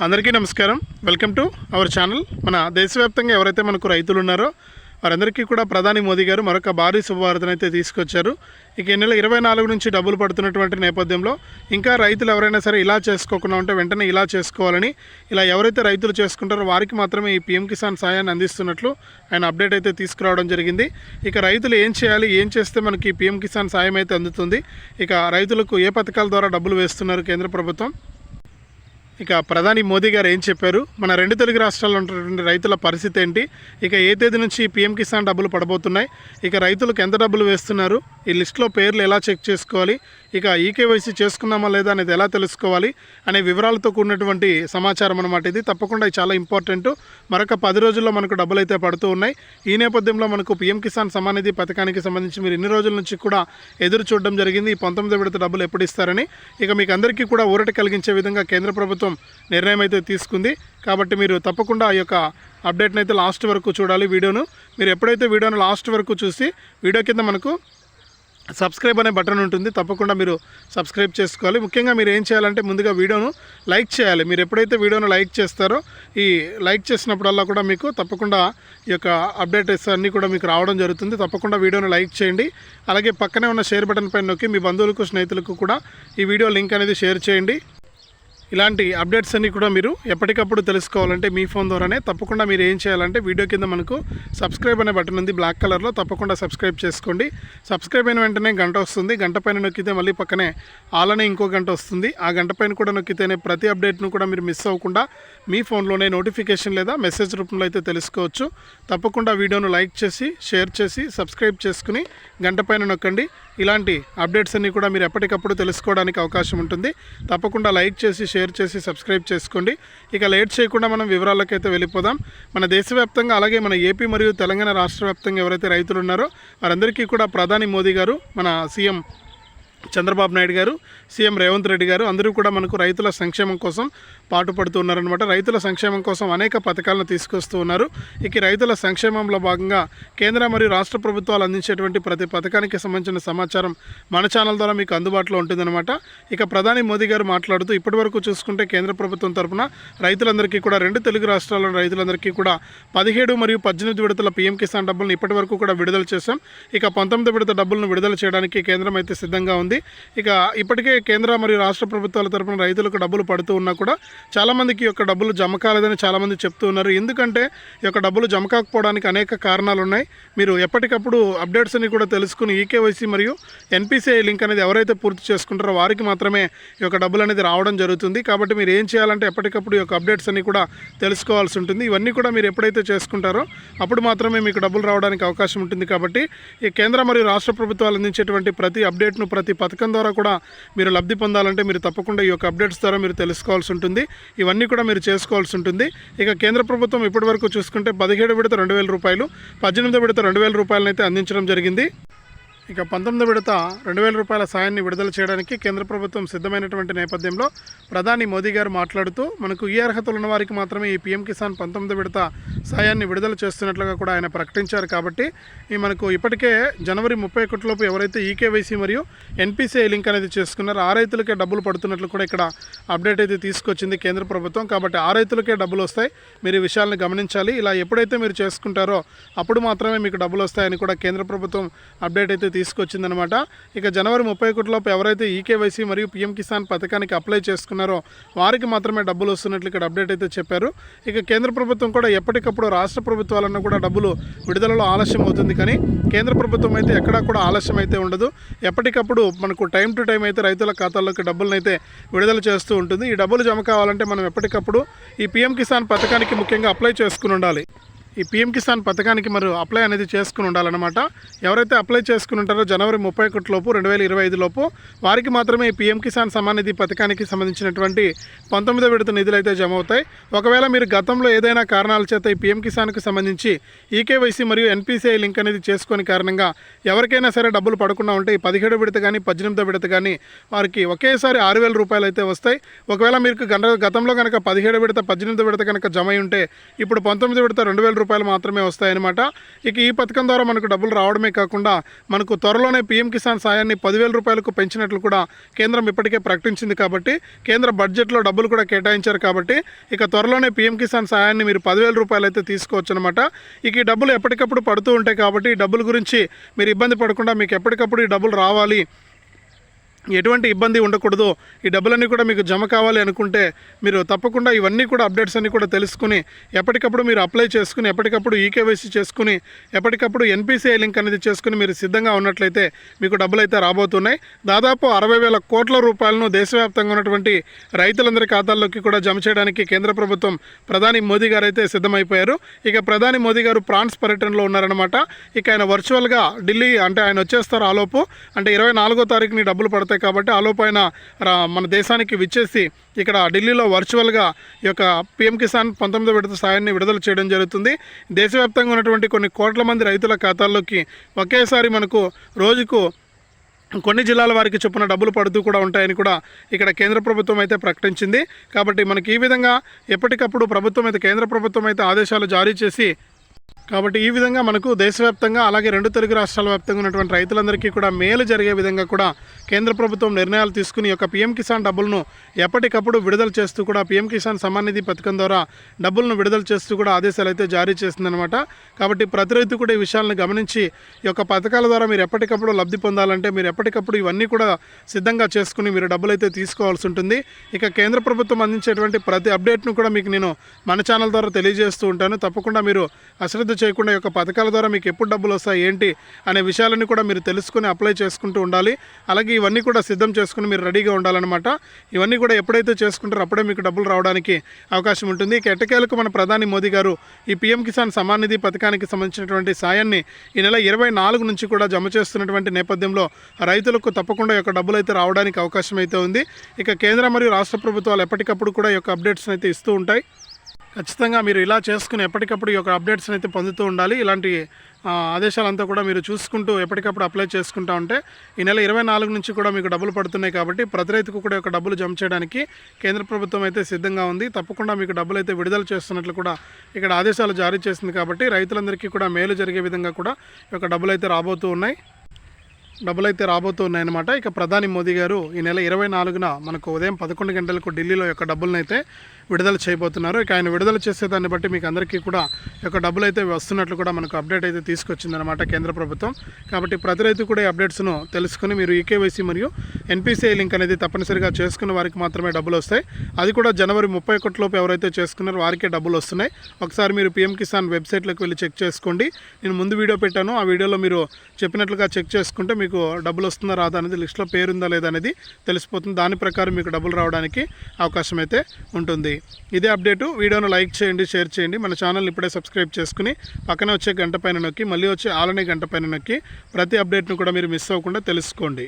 అందరికీ నమస్కారం. Welcome to our channel. మన దేశవ్యాప్తంగా ఎవరైతే మనకు రైతులు ఉన్నారో వారందరికీ కూడా ప్రధాని మోదీ గారు మరొక భారీ శుభవార్తను అయితే తీసుకొచ్చారు. ఇక ఈ నెల 24 నుంచి డబ్బులు పడుతున్నటువంటి నేపథ్యంలో ఇంకా రైతులు ఎవరైనా సరే ఇలా చేసుకోకుండా ఉంటే వెంటనే ఇలా చేసుకోవాలని, ఇలా ఎవరైతే రైతులు చేసుకుంటారో వారికి మాత్రమే ఈ పీఎం కిసాన్ సాయాన్ని అందిస్తున్నట్లు ఆయన అప్డేట్ అయితే తీసుకురావడం జరిగింది. ఇక రైతులు ఏం చేయాలి, ఏం చేస్తే మనకి పీఎం కిసాన్ సాయం అయితే అందుతుంది, ఇక రైతులకు ఏ పథకాల ద్వారా డబ్బులు వేస్తున్నారు కేంద్ర ప్రభుత్వం, ఇక ప్రధాని మోదీ గారు ఏం చెప్పారు, మన రెండు తెలుగు రాష్ట్రాల్లో ఉన్నటువంటి రైతుల పరిస్థితి ఏంటి, ఇక ఏ తేదీ నుంచి పీఎం కిసాన్ డబ్బులు పడబోతున్నాయి, ఇక రైతులకు ఎంత డబ్బులు వేస్తున్నారు, ఈ లిస్టులో పేర్లు ఎలా చెక్ చేసుకోవాలి, ఇక ఈకేవైసీ చేసుకున్నామా లేదా అనేది ఎలా తెలుసుకోవాలి అనే వివరాలతో కూడినటువంటి సమాచారం అన్నమాట. ఇది తప్పకుండా చాలా ఇంపార్టెంట్. మరొక 10 రోజుల్లో మనకు డబ్బులు అయితే పడుతూ ఉన్నాయి. ఈ నేపథ్యంలో మనకు పీఎం కిసాన్ సమ్మాన్ నిధి పథకానికి సంబంధించి మీరు ఇన్ని రోజుల నుంచి కూడా ఎదురు చూడడం జరిగింది. ఈ 19వ విడత డబ్బులు ఎప్పుడు ఇస్తారని. ఇక మీకు అందరికీ కూడా ఊరట కలిగించే విధంగా కేంద్ర ప్రభుత్వం నిర్ణయం అయితే తీసుకుంది. కాబట్టి మీరు తప్పకుండా ఆ యొక్క అప్డేట్ని అయితే లాస్ట్ వరకు చూడాలి. వీడియోను మీరు ఎప్పుడైతే వీడియోను లాస్ట్ వరకు చూసి వీడియో కింద మనకు సబ్స్క్రైబ్ అనే బటన్ ఉంటుంది, తప్పకుండా మీరు సబ్స్క్రైబ్ చేసుకోవాలి. ముఖ్యంగా మీరు ఏం చేయాలంటే ముందుగా వీడియోను లైక్ చేయాలి. మీరు ఎప్పుడైతే వీడియోను లైక్ చేస్తారో ఈ లైక్ చేసినప్పుడల్లా కూడా మీకు తప్పకుండా ఈ యొక్క అప్డేట్స్ అన్నీ కూడా మీకు రావడం జరుగుతుంది. తప్పకుండా వీడియోను లైక్ చేయండి. అలాగే పక్కనే ఉన్న షేర్ బటన్ పైన నొక్కి మీ బంధువులకు స్నేహితులకు కూడా ఈ వీడియో లింక్ అనేది షేర్ చేయండి. ఇలాంటి అప్డేట్స్ అన్నీ కూడా మీరు ఎప్పటికప్పుడు తెలుసుకోవాలంటే మీ ఫోన్ ద్వారానే తప్పకుండా మీరు ఏం చేయాలంటే వీడియో కింద మనకు సబ్స్క్రైబ్ అనే బటన్ ఉంది బ్లాక్ కలర్లో, తప్పకుండా సబ్స్క్రైబ్ చేసుకోండి. సబ్స్క్రైబ్ అయిన వెంటనే గంట వస్తుంది, గంట పైన నొక్కితే మళ్ళీ పక్కనే ఆల్ అనే ఇంకో గంట వస్తుంది. ఆ గంట పైన కూడా నొక్కితేనే ప్రతి అప్డేట్ను కూడా మీరు మిస్ అవ్వకుండా మీ ఫోన్లోనే నోటిఫికేషన్ లేదా మెసేజ్ రూపంలో అయితే తెలుసుకోవచ్చు. తప్పకుండా వీడియోను లైక్ చేసి షేర్ చేసి సబ్స్క్రైబ్ చేసుకుని గంట పైన నొక్కండి. ఇలాంటి అప్డేట్స్ అన్నీ కూడా మీరు ఎప్పటికప్పుడు తెలుసుకోవడానికి అవకాశం ఉంటుంది. తప్పకుండా లైక్ చేసి షేర్ చేసి సబ్స్క్రైబ్ చేసుకోండి. ఇక లేట్ చేయకుండా మనం వివరాలకైతే వెళ్ళిపోదాం. మన దేశవ్యాప్తంగా అలాగే మన ఏపీ మరియు తెలంగాణ రాష్ట్ర వ్యాప్తంగా ఎవరైతే రైతులు ఉన్నారో వారందరికీ కూడా ప్రధాని మోదీ గారు, మన సీఎం చంద్రబాబు నాయుడు గారు, సీఎం రేవంత్ రెడ్డి గారు అందరూ కూడా మనకు రైతుల సంక్షేమం కోసం పాటుపడుతూ ఉన్నారనమాట. రైతుల సంక్షేమం కోసం అనేక పథకాలను తీసుకొస్తూ ఉన్నారు. ఇక రైతుల సంక్షేమంలో భాగంగా కేంద్ర మరియు రాష్ట్ర ప్రభుత్వాలు అందించేటువంటి ప్రతి పథకానికి సంబంధించిన సమాచారం మన ఛానల్ ద్వారా మీకు అందుబాటులో ఉంటుందన్నమాట. ఇక ప్రధాని మోదీ గారు మాట్లాడుతూ ఇప్పటివరకు చూసుకుంటే కేంద్ర ప్రభుత్వం తరఫున రైతులందరికీ కూడా రెండు తెలుగు రాష్ట్రాల్లోని రైతులందరికీ కూడా 17 మరియు 18 విడతల పీఎం కిసాన్ డబ్బులను ఇప్పటివరకు కూడా విడుదల చేశాం. ఇక 19వ విడత డబ్బులను విడుదల చేయడానికి కేంద్రం అయితే సిద్ధంగా ఉంది. ఇక ఇప్పటికే కేంద్ర మరియు రాష్ట్ర ప్రభుత్వాల తరపున రైతులకు డబ్బులు పడుతూ ఉన్నా కూడా చాలామందికి యొక్క డబ్బులు జమ కాలేదని చాలామంది చెప్తూ ఉన్నారు. ఎందుకంటే ఈ యొక్క డబ్బులు జమ కాకపోవడానికి అనేక కారణాలు ఉన్నాయి. మీరు ఎప్పటికప్పుడు అప్డేట్స్ అన్ని కూడా తెలుసుకుని ఈకేవైసీ మరియు ఎన్పిసిఐ లింక్ అనేది ఎవరైతే పూర్తి చేసుకుంటారో వారికి మాత్రమే ఈ యొక్క డబ్బులు అనేది రావడం జరుగుతుంది. కాబట్టి మీరు ఏం చేయాలంటే ఎప్పటికప్పుడు ఈ యొక్క అప్డేట్స్ అన్ని కూడా తెలుసుకోవాల్సి ఉంటుంది. ఇవన్నీ కూడా మీరు ఎప్పుడైతే చేసుకుంటారో అప్పుడు మాత్రమే మీకు డబ్బులు రావడానికి అవకాశం ఉంటుంది. కాబట్టి ఈ కేంద్ర మరియు రాష్ట్ర ప్రభుత్వాలు అందించేటువంటి ప్రతి అప్డేట్ను ప్రతి పథకం ద్వారా కూడా మీరు లబ్ధి పొందాలంటే మీరు తప్పకుండా ఈ యొక్క అప్డేట్స్ ద్వారా మీరు తెలుసుకోవాల్సి ఉంటుంది. ఇవన్నీ కూడా మీరు చేసుకోవాల్సి ఉంటుంది. ఇక కేంద్ర ప్రభుత్వం ఇప్పటివరకు చూసుకుంటే 17 విడత 2,000 రూపాయలు, 18 విడత 2,000 రూపాయలను అయితే అందించడం జరిగింది. ఇక 19 విడత 2,000 రూపాయల సాయాన్ని విడుదల చేయడానికి కేంద్ర ప్రభుత్వం సిద్ధమైనటువంటి నేపథ్యంలో ప్రధాని మోదీ గారు మాట్లాడుతూ మనకు ఈ అర్హతలు ఉన్న వారికి మాత్రమే ఈ పీఎం కిసాన్ 19 విడత సాయాన్ని విడుదల చేస్తున్నట్లుగా కూడా ఆయన ప్రకటించారు. కాబట్టి ఈ మనకు ఇప్పటికే జనవరి 31 లోపు ఎవరైతే ఈకేవైసీ మరియు ఎన్పిసిఐ లింక్ అనేది చేసుకున్నారో ఆ రైతులకే డబ్బులు పడుతున్నట్లు కూడా ఇక్కడ అప్డేట్ అయితే తీసుకొచ్చింది కేంద్ర ప్రభుత్వం. కాబట్టి ఆ రైతులకే డబ్బులు వస్తాయి. మీరు ఈ విషయాలను గమనించాలి. ఇలా ఎప్పుడైతే మీరు చేసుకుంటారో అప్పుడు మాత్రమే మీకు డబ్బులు వస్తాయని కూడా కేంద్ర ప్రభుత్వం అప్డేట్ అయితే తీసుకొచ్చిందనమాట. ఇక జనవరి 31 లోపు ఎవరైతే ఈకేవైసీ మరియు పీఎం కిసాన్ పథకానికి అప్లై చేసుకున్నారో వారికి మాత్రమే డబ్బులు వస్తున్నట్లు ఇక్కడ అప్డేట్ అయితే చెప్పారు. ఇక కేంద్ర ప్రభుత్వం కూడా ఎప్పటికప్పుడు రాష్ట్ర ప్రభుత్వాలన్నా కూడా డబ్బులు విడుదలలో ఆలస్యం అవుతుంది, కానీ కేంద్ర ప్రభుత్వం అయితే ఎక్కడా కూడా ఆలస్యం అయితే ఉండదు. ఎప్పటికప్పుడు మనకు టైం టు టైం అయితే రైతుల ఖాతాల్లోకి డబ్బులను అయితే విడుదల చేస్తూ ఉంటుంది. ఈ డబ్బులు జమ కావాలంటే మనం ఎప్పటికప్పుడు ఈ పీఎం కిసాన్ పథకానికి ముఖ్యంగా అప్లై చేసుకుని ఉండాలి. ఈ పీఎం కిసాన్ పథకానికి మరి అప్లై అనేది చేసుకుని ఉండాలన్నమాట. ఎవరైతే అప్లై చేసుకుని ఉంటారో జనవరి 31 లోపు 2025 లోపు వారికి మాత్రమే ఈ పీఎం కిసాన్ సమ్మాన్ నిధి పథకానికి సంబంధించినటువంటి 19వ విడత నిధులు అయితే జమ అవుతాయి. ఒకవేళ మీరు గతంలో ఏదైనా కారణాల చేత ఈ పీఎం కిసాన్కి సంబంధించి ఈకేవైసీ మరియు ఎన్పిసిఐ లింక్ అనేది చేసుకునే కారణంగా ఎవరికైనా సరే డబ్బులు పడకుండా ఉంటే ఈ 17వ విడత కానీ 18వ విడత కానీ వారికి ఒకేసారి 6,000 రూపాయలు అయితే వస్తాయి. ఒకవేళ మీకు గతంలో కనుక 17వ విడత 18వ విడత కనుక జమ అయి ఉంటే ఇప్పుడు 19వ విడత 2,000 రూపాయలు మాత్రమే వస్తాయన్నమాట. ఇక ఈ పథకం ద్వారా మనకు డబ్బులు రావడమే కాకుండా మనకు త్వరలోనే పీఎం కిసాన్ సాయాన్ని 10,000 రూపాయలకు పెంచినట్లు కూడా కేంద్రం ఇప్పటికే ప్రకటించింది. కాబట్టి కేంద్ర బడ్జెట్లో డబ్బులు కూడా కేటాయించారు. కాబట్టి ఇక త్వరలోనే పీఎం కిసాన్ సాయాన్ని మీరు 10,000 రూపాయలు అయితే తీసుకోవచ్చు అనమాట. ఇక ఈ డబ్బులు ఎప్పటికప్పుడు పడుతూ ఉంటాయి. కాబట్టి ఈ డబ్బుల గురించి మీరు ఇబ్బంది పడకుండా మీకు ఎప్పటికప్పుడు ఈ డబ్బులు రావాలి, ఎటువంటి ఇబ్బంది ఉండకూడదు, ఈ డబ్బులన్నీ కూడా మీకు జమ కావాలి అనుకుంటే మీరు తప్పకుండా ఇవన్నీ కూడా అప్డేట్స్ అన్నీ కూడా తెలుసుకుని ఎప్పటికప్పుడు మీరు అప్లై చేసుకుని ఎప్పటికప్పుడు ఈకేవైసీ చేసుకుని ఎప్పటికప్పుడు ఎన్పిసిఐ లింక్ అనేది చేసుకుని మీరు సిద్ధంగా ఉన్నట్లయితే మీకు డబ్బులు అయితే రాబోతున్నాయి. దాదాపు 60,000 కోట్ల రూపాయలను దేశవ్యాప్తంగా ఉన్నటువంటి రైతులందరి ఖాతాల్లోకి కూడా జమ చేయడానికి కేంద్ర ప్రభుత్వం ప్రధాని మోదీ గారు అయితే సిద్ధమైపోయారు. ఇక ప్రధాని మోదీ గారు ఫ్రాన్స్ పర్యటనలో ఉన్నారనమాట. ఇక ఆయన వర్చువల్గా ఢిల్లీ అంటే ఆయన వచ్చేస్తారు ఆలోపు, అంటే 24వ తారీఖుని డబ్బులు పడతాయి. కాబట్టి ఆలోపు ఆయన మన దేశానికి విచ్చేసి ఇక్కడ ఢిల్లీలో వర్చువల్గా ఈ యొక్క పీఎం కిసాన్ 19వ విడత సాయాన్ని విడుదల చేయడం జరుగుతుంది. దేశవ్యాప్తంగా ఉన్నటువంటి కొన్ని కోట్ల మంది రైతుల ఖాతాల్లోకి ఒకేసారి మనకు రోజుకు కొన్ని జిల్లాల వారికి చొప్పున డబ్బులు పడుతూ కూడా ఉంటాయని కూడా ఇక్కడ కేంద్ర ప్రభుత్వం అయితే ప్రకటించింది. కాబట్టి మనకి ఈ విధంగా ఎప్పటికప్పుడు ప్రభుత్వం అయితే కేంద్ర ప్రభుత్వం అయితే ఆదేశాలు జారీ చేసి కాబట్టి ఈ విధంగా మనకు దేశవ్యాప్తంగా అలాగే 2 తెలుగు రాష్ట్రాల వ్యాప్తంగా ఉన్నటువంటి రైతులందరికీ కూడా మేలు జరిగే విధంగా కూడా కేంద్ర ప్రభుత్వం నిర్ణయాలు తీసుకుని యొక్క పీఎం కిసాన్ డబ్బులను ఎప్పటికప్పుడు విడుదల చేస్తూ కూడా పీఎం కిసాన్ సమ్మాన్ నిధి పథకం ద్వారా డబ్బులను విడుదల చేస్తూ కూడా ఆదేశాలు అయితే జారీ చేస్తుందన్నమాట. కాబట్టి ప్రతి రైతు కూడా ఈ విషయాలను గమనించి ఈ యొక్క పథకాల ద్వారా మీరు ఎప్పటికప్పుడు లబ్ధి పొందాలంటే మీరు ఎప్పటికప్పుడు ఇవన్నీ కూడా సిద్ధంగా చేసుకుని మీరు డబ్బులు అయితే తీసుకోవాల్సి ఉంటుంది. ఇక కేంద్ర ప్రభుత్వం అందించేటువంటి ప్రతి అప్డేట్ను కూడా మీకు నేను మన ఛానల్ ద్వారా తెలియజేస్తూ ఉంటాను. తప్పకుండా మీరు అశ్రద్ధ చేయకుండా ఈ యొక్క పథకాల ద్వారా మీకు ఎప్పుడు డబ్బులు వస్తాయి ఏంటి అనే విషయాలన్నీ కూడా మీరు తెలుసుకుని అప్లై చేసుకుంటూ ఉండాలి. అలాగే ఇవన్నీ కూడా సిద్ధం చేసుకుని మీరు రెడీగా ఉండాలన్నమాట. ఇవన్నీ కూడా ఎప్పుడైతే చేసుకుంటారో అప్పుడే మీకు డబ్బులు రావడానికి అవకాశం ఉంటుంది. ఇక ఎట్టకేలకు మన ప్రధాని మోదీ గారు ఈ పీఎం కిసాన్ సమ్మాన్ నిధి పథకానికి సంబంధించినటువంటి సాయాన్ని ఈ నెల 24 నుంచి కూడా జమ చేస్తున్నటువంటి నేపథ్యంలో రైతులకు తప్పకుండా ఈ యొక్క డబ్బులు అయితే రావడానికి అవకాశం అయితే ఉంది. ఇక కేంద్ర మరియు రాష్ట్ర ప్రభుత్వాలు ఎప్పటికప్పుడు కూడా ఈ యొక్క అప్డేట్స్ అయితే ఇస్తూ ఉంటాయి. ఖచ్చితంగా మీరు ఇలా చేసుకుని ఎప్పటికప్పుడు ఈ యొక్క అప్డేట్స్ని అయితే పొందుతూ ఉండాలి. ఇలాంటి ఆదేశాలంతా కూడా మీరు చూసుకుంటూ ఎప్పటికప్పుడు అప్లై చేసుకుంటూ ఉంటే ఈ నెల 24 నుంచి కూడా మీకు డబ్బులు పడుతున్నాయి. కాబట్టి ప్రతి రైతుకు కూడా ఒక డబ్బులు జమ చేయడానికి కేంద్ర ప్రభుత్వం అయితే సిద్ధంగా ఉంది. తప్పకుండా మీకు డబ్బులు అయితే విడుదల చేస్తున్నట్లు కూడా ఇక్కడ ఆదేశాలు జారీ చేసింది. కాబట్టి రైతులందరికీ కూడా మేలు జరిగే విధంగా కూడా ఈ యొక్క డబ్బులు అయితే రాబోతూ ఉన్నాయన్నమాట. ఇక ప్రధాని మోదీ గారు ఈ నెల 24న మనకు ఉదయం 11 గంటలకు ఢిల్లీలో యొక్క డబ్బులను అయితే విడుదల చేయబోతున్నారు. ఇక ఆయన విడుదల చేసేదాన్ని బట్టి మీకు అందరికీ కూడా ఈ యొక్క డబ్బులు అయితే వస్తున్నట్లు కూడా మనకు అప్డేట్ అయితే తీసుకొచ్చిందనమాట కేంద్ర ప్రభుత్వం. కాబట్టి ప్రతి రైతు కూడా ఈ అప్డేట్స్ను తెలుసుకుని మీరు ఈకేవైసీ మరియు ఎన్పిసిఐ లింక్ అనేది తప్పనిసరిగా చేసుకున్న వారికి మాత్రమే డబ్బులు వస్తాయి. అది కూడా జనవరి 31 లోపు ఎవరైతే చేసుకున్నారో వారికే డబ్బులు వస్తున్నాయి. ఒకసారి మీరు పీఎం కిసాన్ వెబ్సైట్లోకి వెళ్ళి చెక్ చేసుకోండి. నేను ముందు వీడియో పెట్టాను, ఆ వీడియోలో మీరు చెప్పినట్లుగా చెక్ చేసుకుంటే మీకు డబ్బులు వస్తుందా రాదా అనేది లిస్ట్లో పేరుందా లేదా అనేది తెలిసిపోతుంది. దాని ప్రకారం మీకు డబ్బులు రావడానికి అవకాశం అయితే ఉంటుంది. ఇదే అప్డేటు. వీడియోను లైక్ చేయండి, షేర్ చేయండి. మన ఛానల్ ఇప్పుడే సబ్స్క్రైబ్ చేసుకుని పక్కనే వచ్చే గంట పైన నొక్కి మళ్ళీ వచ్చే ఆలనే గంట పైన నొక్కి ప్రతి అప్డేట్ను కూడా మీరు మిస్ అవ్వకుండా తెలుసుకోండి.